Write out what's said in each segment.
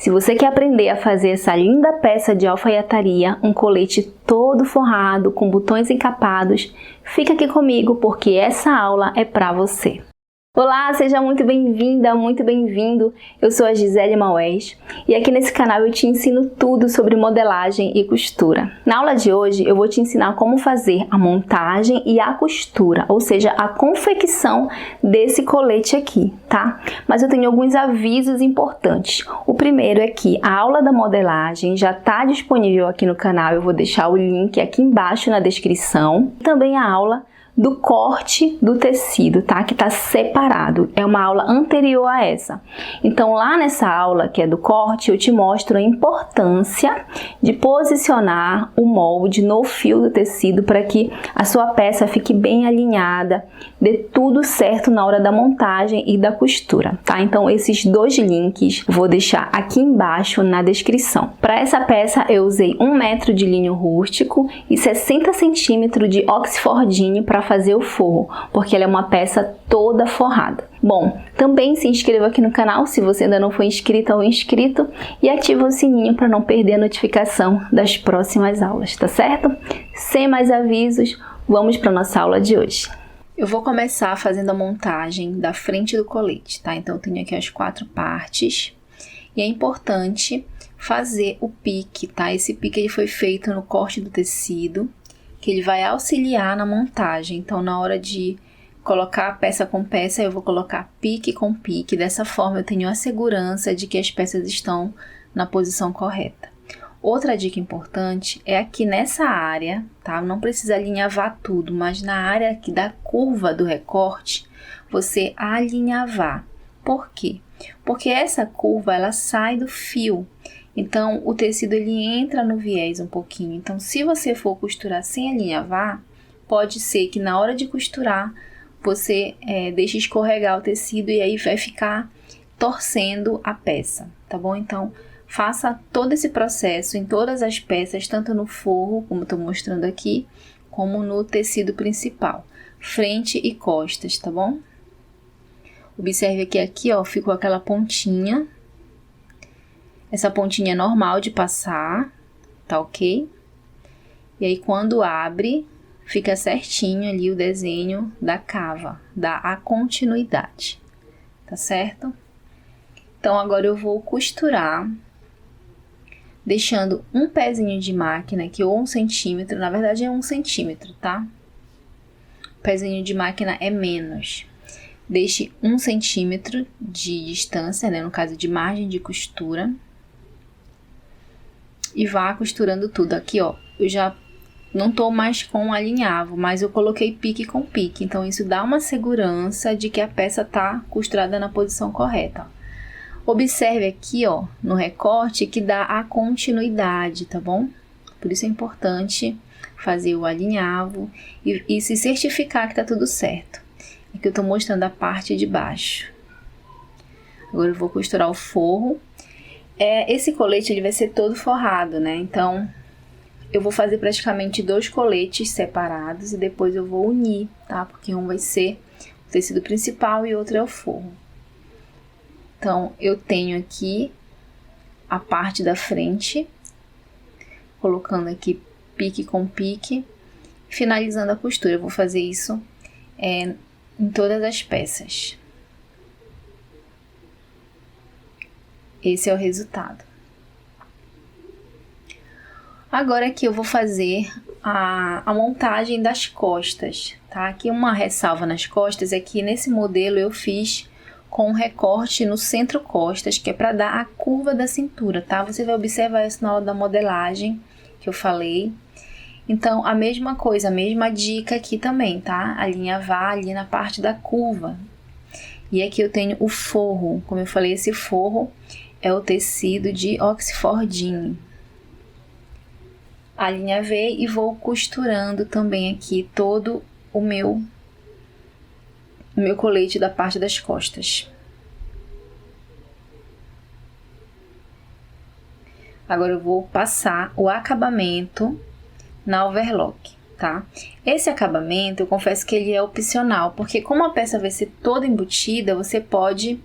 Se você quer aprender a fazer essa linda peça de alfaiataria, um colete todo forrado, com botões encapados, fica aqui comigo porque essa aula é para você. Olá, seja muito bem-vinda, muito bem-vindo. Eu sou a Gisele Maués e aqui nesse canal eu te ensino tudo sobre modelagem e costura. Na aula de hoje eu vou te ensinar como fazer a montagem e a costura, ou seja, a confecção desse colete aqui, tá? Mas eu tenho alguns avisos importantes. O primeiro é que a aula da modelagem já está disponível aqui no canal, eu vou deixar o link aqui embaixo na descrição. Também a aula do corte do tecido, tá? Que tá separado. É uma aula anterior a essa. Então, lá nessa aula, que é do corte, eu te mostro a importância de posicionar o molde no fio do tecido para que a sua peça fique bem alinhada, dê tudo certo na hora da montagem e da costura, tá? Então, esses dois links vou deixar aqui embaixo na descrição. Para essa peça, eu usei 1 metro de linho rústico e 60 centímetros de oxfordinho para fazer o forro, porque ela é uma peça toda forrada. Bom, também se inscreva aqui no canal se você ainda não foi inscrita ou inscrito e ativa o sininho para não perder a notificação das próximas aulas, tá certo? Sem mais avisos, vamos para nossa aula de hoje. Eu vou começar fazendo a montagem da frente do colete, tá? Então eu tenho aqui as 4 partes e é importante fazer o pique, tá? Esse pique ele foi feito no corte do tecido, que ele vai auxiliar na montagem. Então, na hora de colocar peça com peça, eu vou colocar pique com pique. Dessa forma, eu tenho a segurança de que as peças estão na posição correta. Outra dica importante é aqui nessa área, tá? Não precisa alinhavar tudo, mas na área aqui da curva do recorte, você alinhavar. Por quê? Porque essa curva, ela sai do fio. Então, o tecido ele entra no viés um pouquinho. Então, se você for costurar sem alinhavar, pode ser que na hora de costurar, você deixe escorregar o tecido e aí vai ficar torcendo a peça, tá bom? Então, faça todo esse processo em todas as peças, tanto no forro, como estou mostrando aqui, como no tecido principal, frente e costas, tá bom? Observe que aqui, ó, ficou aquela pontinha. Essa pontinha é normal de passar, tá ok? E aí, quando abre, fica certinho ali o desenho da cava, dá a continuidade, tá certo? Então, agora eu vou costurar, deixando um pezinho de máquina aqui, ou 1 centímetro, na verdade é 1 centímetro, tá? O pezinho de máquina é menos. Deixe 1 centímetro de distância, né? No caso de margem de costura. E vá costurando tudo. Aqui, ó, eu já não tô mais com alinhavo, mas eu coloquei pique com pique. Então, isso dá uma segurança de que a peça tá costurada na posição correta. Observe aqui, ó, no recorte que dá a continuidade, tá bom? Por isso é importante fazer o alinhavo e se certificar que tá tudo certo. Aqui eu tô mostrando a parte de baixo. Agora eu vou costurar o forro. Esse colete ele vai ser todo forrado, né? Então, eu vou fazer praticamente 2 coletes separados e depois eu vou unir, tá? Porque um vai ser o tecido principal e outro é o forro. Então, eu tenho aqui a parte da frente, colocando aqui pique com pique, finalizando a costura. Eu vou fazer isso em todas as peças. Esse é o resultado. Agora aqui eu vou fazer a montagem das costas, tá? Aqui uma ressalva nas costas é que nesse modelo eu fiz com um recorte no centro costas, que é para dar a curva da cintura, tá? Você vai observar isso na hora da modelagem que eu falei. Então, a mesma coisa, a mesma dica aqui também, tá? Alinhavar ali na parte da curva. E aqui eu tenho o forro, como eu falei, esse forro é o tecido de oxfordinho. Alinhavei e vou costurando também aqui todo o meu colete da parte das costas. Agora eu vou passar o acabamento na overlock, tá? Esse acabamento, eu confesso que ele é opcional, porque como a peça vai ser toda embutida, você pode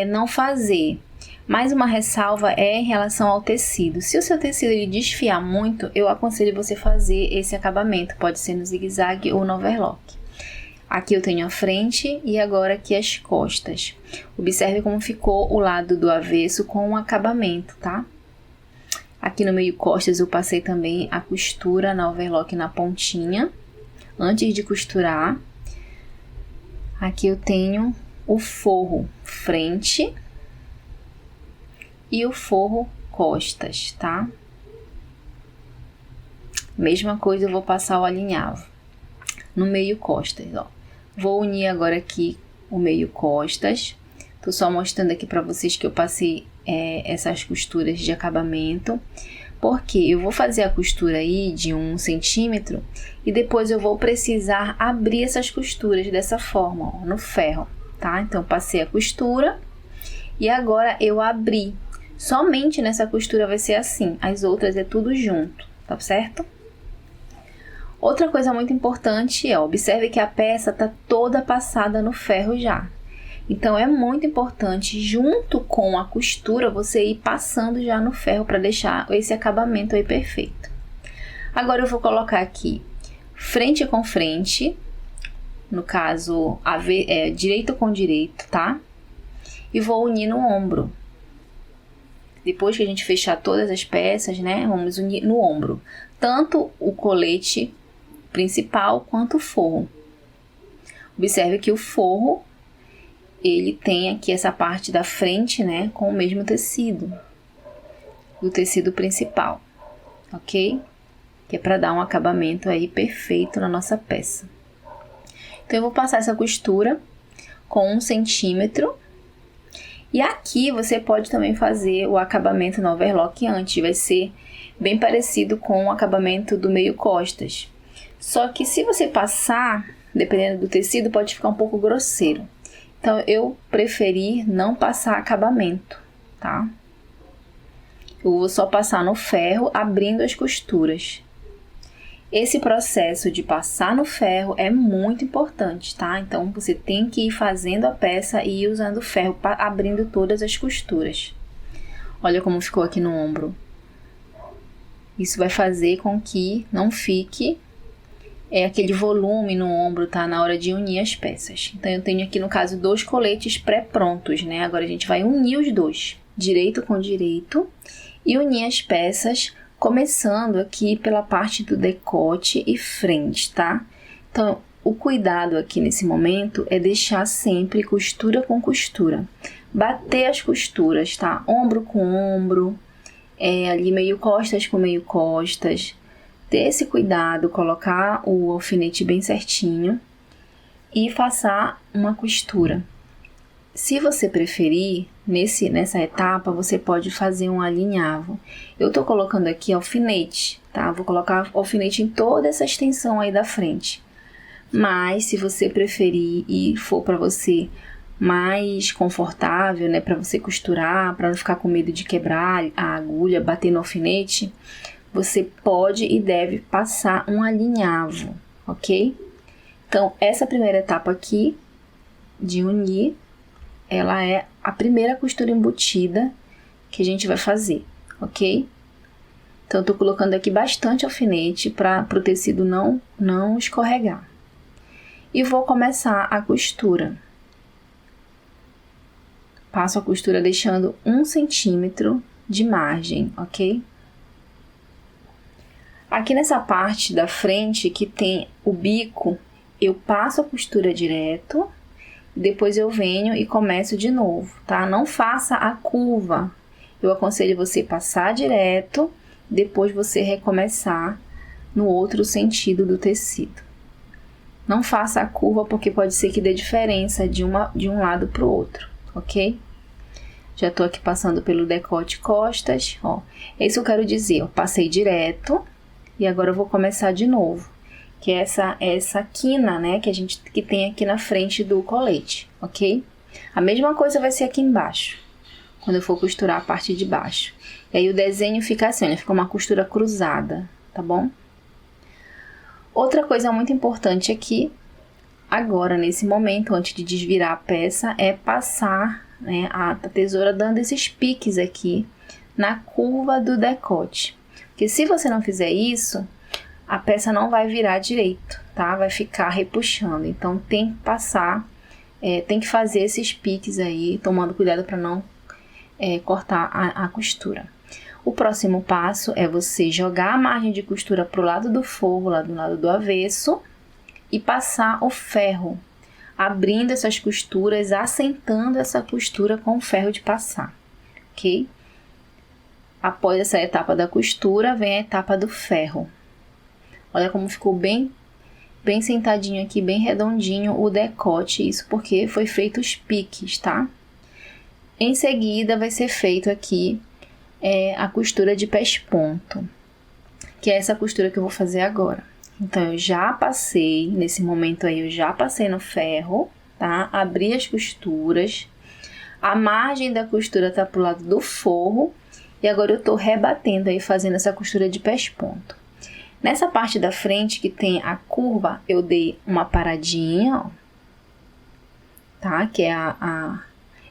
não fazer. Mais uma ressalva é em relação ao tecido. Se o seu tecido ele desfiar muito, eu aconselho você fazer esse acabamento. Pode ser no zigue-zague ou no overlock. Aqui eu tenho a frente e agora aqui as costas. Observe como ficou o lado do avesso com o acabamento, tá? Aqui no meio costas eu passei também a costura na overlock na pontinha, antes de costurar. Aqui eu tenho o forro frente e o forro costas, tá? Mesma coisa, eu vou passar o alinhavo no meio costas, ó. Vou unir agora aqui o meio costas. Tô só mostrando aqui pra vocês que eu passei essas costuras de acabamento, porque eu vou fazer a costura aí de 1 centímetro e depois eu vou precisar abrir essas costuras dessa forma, ó, no ferro, tá? Então, passei a costura e agora eu abri. Somente nessa costura vai ser assim, as outras é tudo junto, tá certo? Outra coisa muito importante é, observe que a peça tá toda passada no ferro já. Então, é muito importante, junto com a costura, você ir passando já no ferro para deixar esse acabamento aí perfeito. Agora, eu vou colocar aqui frente com frente, no caso, direito com direito, tá? E vou unir no ombro. Depois que a gente fechar todas as peças, né, vamos unir no ombro. Tanto o colete principal quanto o forro. Observe que o forro ele tem aqui essa parte da frente, né, com o mesmo tecido, do tecido principal, ok? Que é para dar um acabamento aí perfeito na nossa peça. Então, eu vou passar essa costura com 1 centímetro. E aqui você pode também fazer o acabamento no overlock antes, vai ser bem parecido com o acabamento do meio costas. Só que se você passar, dependendo do tecido, pode ficar um pouco grosseiro. Então, eu preferi não passar acabamento, tá? Eu vou só passar no ferro, abrindo as costuras. Esse processo de passar no ferro é muito importante, tá? Então, você tem que ir fazendo a peça e ir usando o ferro, abrindo todas as costuras. Olha como ficou aqui no ombro. Isso vai fazer com que não fique aquele volume no ombro, tá? Na hora de unir as peças. Então, eu tenho aqui, no caso, 2 coletes pré-prontos, né? Agora, a gente vai unir os dois, direito com direito, e unir as peças, começando aqui pela parte do decote e frente, tá? Então, o cuidado aqui nesse momento é deixar sempre costura com costura. Bater as costuras, tá? Ombro com ombro, ali meio costas com meio costas. Ter esse cuidado, colocar o alfinete bem certinho e passar uma costura. Se você preferir, nessa etapa, você pode fazer um alinhavo. Eu tô colocando aqui alfinete, tá? Vou colocar alfinete em toda essa extensão aí da frente. Mas, se você preferir e for para você mais confortável, né? Para você costurar, para não ficar com medo de quebrar a agulha, bater no alfinete, você pode e deve passar um alinhavo, ok? Então, essa primeira etapa aqui, de unir, ela é a primeira costura embutida que a gente vai fazer, ok? Então, eu tô colocando aqui bastante alfinete para o tecido não escorregar. E vou começar a costura. Passo a costura deixando 1 centímetro de margem, ok? Aqui nessa parte da frente que tem o bico, eu passo a costura direto, depois eu venho e começo de novo, tá? Não faça a curva. Eu aconselho você passar direto, depois você recomeçar no outro sentido do tecido. Não faça a curva porque pode ser que dê diferença de um lado para o outro, ok? Já tô aqui passando pelo decote costas, ó. É isso que eu quero dizer, eu passei direto. E agora eu vou começar de novo, que é essa quina, né, que tem aqui na frente do colete, ok? A mesma coisa vai ser aqui embaixo, quando eu for costurar a parte de baixo. E aí o desenho fica assim, né, fica uma costura cruzada, tá bom? Outra coisa muito importante aqui, agora nesse momento, antes de desvirar a peça, é passar né, a tesoura dando esses piques aqui na curva do decote. Porque se você não fizer isso, a peça não vai virar direito, tá? Vai ficar repuxando. Então, tem que passar, tem que fazer esses piques aí, tomando cuidado para não cortar a costura. O próximo passo é você jogar a margem de costura pro lado do forro, lá do lado do avesso, e passar o ferro, abrindo essas costuras, assentando essa costura com o ferro de passar, ok? Após essa etapa da costura, vem a etapa do ferro. Olha como ficou bem sentadinho aqui, bem redondinho o decote, isso porque foi feito os piques, tá? Em seguida, vai ser feito aqui a costura de pesponto, que é essa costura que eu vou fazer agora. Então, eu já passei, nesse momento aí, eu já passei no ferro, tá? Abri as costuras, a margem da costura tá pro lado do forro, e agora eu tô rebatendo aí, fazendo essa costura de pesponto. Nessa parte da frente que tem a curva, eu dei uma paradinha, ó, tá? Que é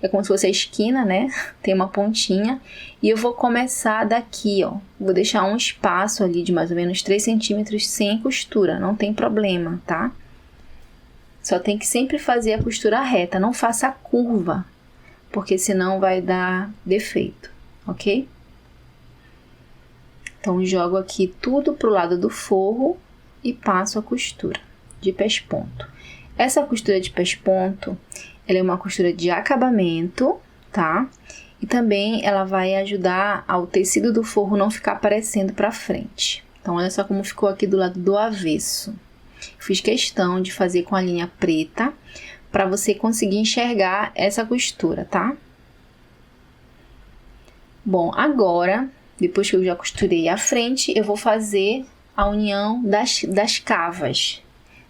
é como se fosse a esquina, né? Tem uma pontinha. E eu vou começar daqui, ó. Vou deixar um espaço ali de mais ou menos 3 centímetros sem costura. Não tem problema, tá? Só tem que sempre fazer a costura reta. Não faça a curva, porque senão vai dar defeito, ok? Então, jogo aqui tudo pro lado do forro e passo a costura de pesponto. Essa costura de pesponto, ela é uma costura de acabamento, tá? E também ela vai ajudar ao tecido do forro não ficar aparecendo pra frente. Então, olha só como ficou aqui do lado do avesso. Fiz questão de fazer com a linha preta para você conseguir enxergar essa costura, tá? Bom, agora, depois que eu já costurei a frente, eu vou fazer a união das cavas.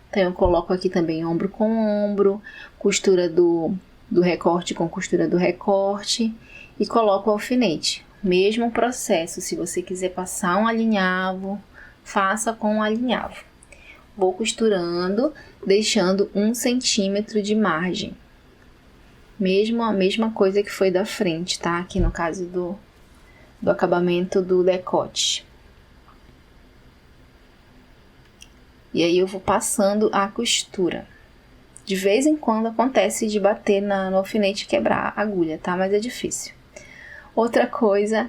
Então, eu coloco aqui também ombro com ombro, costura do recorte com costura do recorte e coloco o alfinete. Mesmo processo, se você quiser passar um alinhavo, faça com um alinhavo. Vou costurando, deixando 1 centímetro de margem. A mesma coisa que foi da frente, tá? Aqui no caso do acabamento do decote. E aí eu vou passando a costura. De vez em quando acontece de bater no alfinete e quebrar a agulha, tá? Mas é difícil. Outra coisa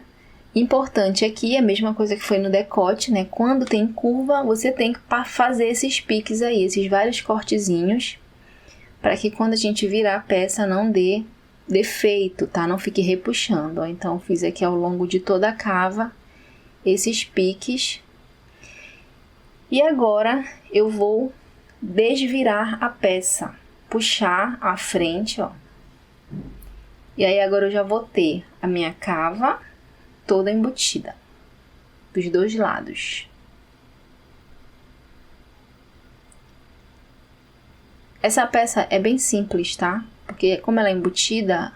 importante aqui, a mesma coisa que foi no decote, né? Quando tem curva, você tem que fazer esses piques aí, esses vários cortezinhos, para que quando a gente virar a peça não dê defeito, tá? Não fique repuxando, ó. Então, fiz aqui ao longo de toda a cava esses piques. E agora, eu vou desvirar a peça, puxar a frente, ó. E aí, agora eu já vou ter a minha cava toda embutida, dos dois lados. Essa peça é bem simples, tá? Porque como ela é embutida,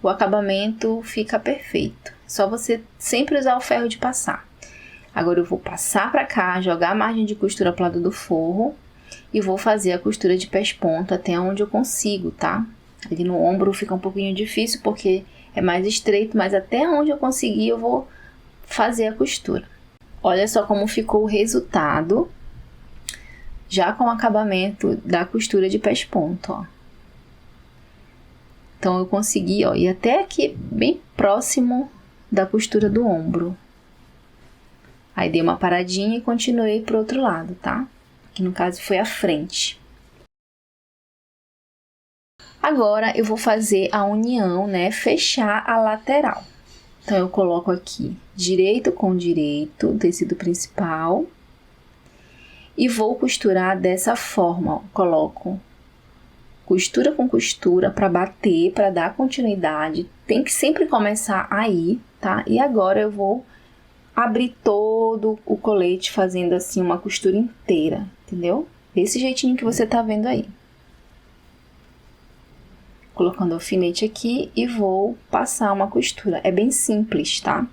o acabamento fica perfeito. Só você sempre usar o ferro de passar. Agora eu vou passar pra cá, jogar a margem de costura pro lado do forro e vou fazer a costura de pesponto até onde eu consigo, tá? Ali no ombro fica um pouquinho difícil porque é mais estreito, mas até onde eu conseguir eu vou fazer a costura. Olha só como ficou o resultado, já com o acabamento da costura de pesponto, ó. Então, eu consegui, ó, ir até aqui bem próximo da costura do ombro. Aí, dei uma paradinha e continuei pro outro lado, tá? Que no caso foi a frente. Agora, eu vou fazer a união, né? Fechar a lateral. Então, eu coloco aqui direito com direito, tecido principal. E vou costurar dessa forma, ó. Coloco costura com costura para bater, para dar continuidade. Tem que sempre começar aí, tá? E agora eu vou abrir todo o colete fazendo assim uma costura inteira, entendeu? Desse jeitinho que você tá vendo aí. Colocando o alfinete aqui e vou passar uma costura. É bem simples, tá?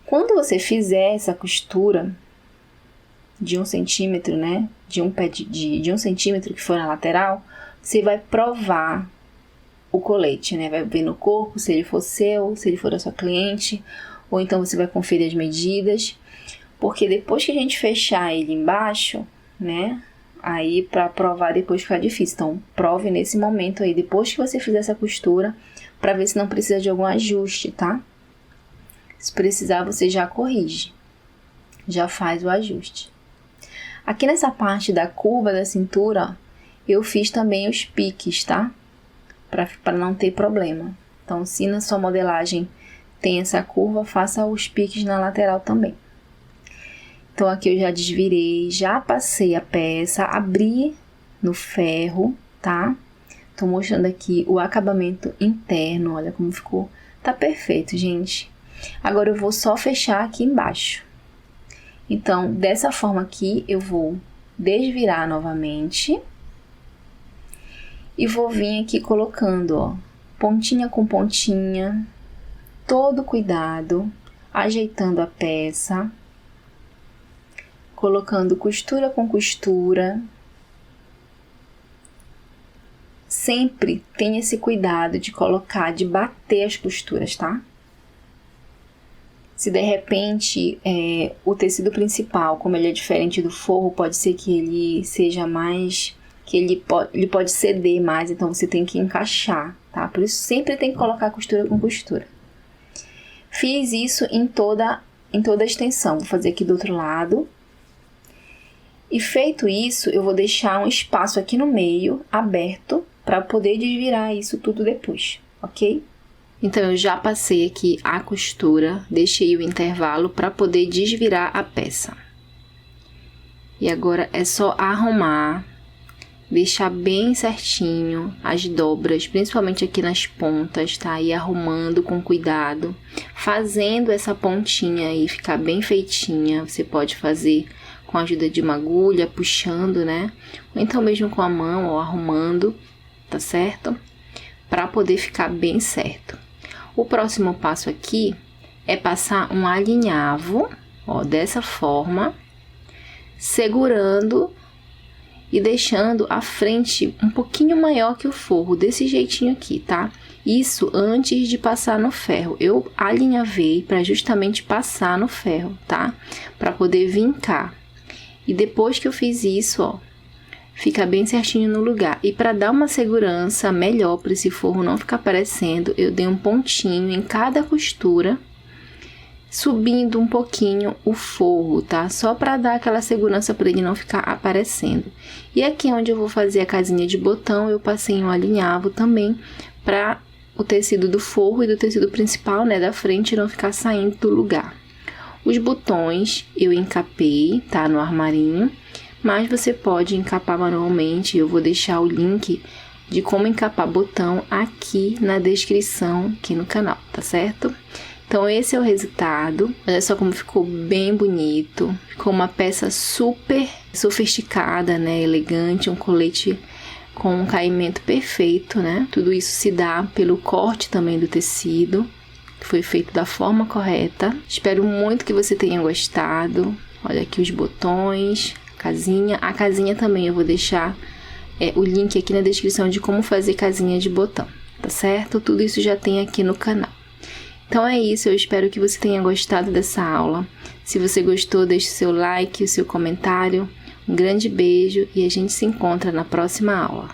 Quando você fizer essa costura de 1 centímetro, né? De um centímetro que for na lateral, você vai provar o colete, né? Vai ver no corpo se ele for seu, se ele for da sua cliente, ou então você vai conferir as medidas, porque depois que a gente fechar ele embaixo, né? Aí para provar depois fica difícil. Então prove nesse momento aí, depois que você fizer essa costura, para ver se não precisa de algum ajuste, tá? Se precisar, você já corrige, já faz o ajuste. Aqui nessa parte da curva da cintura, eu fiz também os piques, tá? Para não ter problema. Então, se na sua modelagem tem essa curva, faça os piques na lateral também. Então, aqui eu já desvirei, já passei a peça, abri no ferro, tá? Tô mostrando aqui o acabamento interno, olha como ficou. Tá perfeito, gente. Agora eu vou só fechar aqui embaixo. Então, dessa forma aqui, eu vou desvirar novamente. E vou vir aqui colocando, ó, pontinha com pontinha, todo cuidado, ajeitando a peça, colocando costura com costura. Sempre tenha esse cuidado de colocar, de bater as costuras, tá? Se de repente o tecido principal, como ele é diferente do forro, pode ser que ele seja mais... que ele pode ceder mais, então você tem que encaixar, tá? Por isso sempre tem que colocar costura com costura. Fiz isso em toda a extensão, vou fazer aqui do outro lado. E feito isso, eu vou deixar um espaço aqui no meio, aberto, para poder desvirar isso tudo depois, ok? Então, eu já passei aqui a costura, deixei o intervalo para poder desvirar a peça. E agora é só arrumar, deixar bem certinho as dobras, principalmente aqui nas pontas, tá? E arrumando com cuidado, fazendo essa pontinha aí ficar bem feitinha. Você pode fazer com a ajuda de uma agulha, puxando, né? Ou então mesmo com a mão, ó, arrumando, tá certo? Para poder ficar bem certo. O próximo passo aqui é passar um alinhavo, ó, dessa forma, segurando e deixando a frente um pouquinho maior que o forro, desse jeitinho aqui, tá? Isso antes de passar no ferro. Eu alinhavei para justamente passar no ferro, tá? Para poder vincar. E depois que eu fiz isso, ó, fica bem certinho no lugar. E para dar uma segurança melhor para esse forro não ficar aparecendo, eu dei um pontinho em cada costura, subindo um pouquinho o forro, tá? Só para dar aquela segurança para ele não ficar aparecendo. E aqui onde eu vou fazer a casinha de botão, eu passei um alinhavo também para o tecido do forro e do tecido principal, né, da frente, não ficar saindo do lugar. Os botões eu encapei, tá, no armarinho, mas você pode encapar manualmente. Eu vou deixar o link de como encapar botão aqui na descrição, aqui no canal, tá certo? Então, esse é o resultado. Olha só como ficou bem bonito. Ficou uma peça super sofisticada, né? Elegante, um colete com um caimento perfeito, né? Tudo isso se dá pelo corte também do tecido, que foi feito da forma correta. Espero muito que você tenha gostado. Olha aqui os botões, casinha. A casinha também eu vou deixar o link aqui na descrição de como fazer casinha de botão, tá certo? Tudo isso já tem aqui no canal. Então é isso, eu espero que você tenha gostado dessa aula. Se você gostou, deixe seu like, o seu comentário. Um grande beijo e a gente se encontra na próxima aula.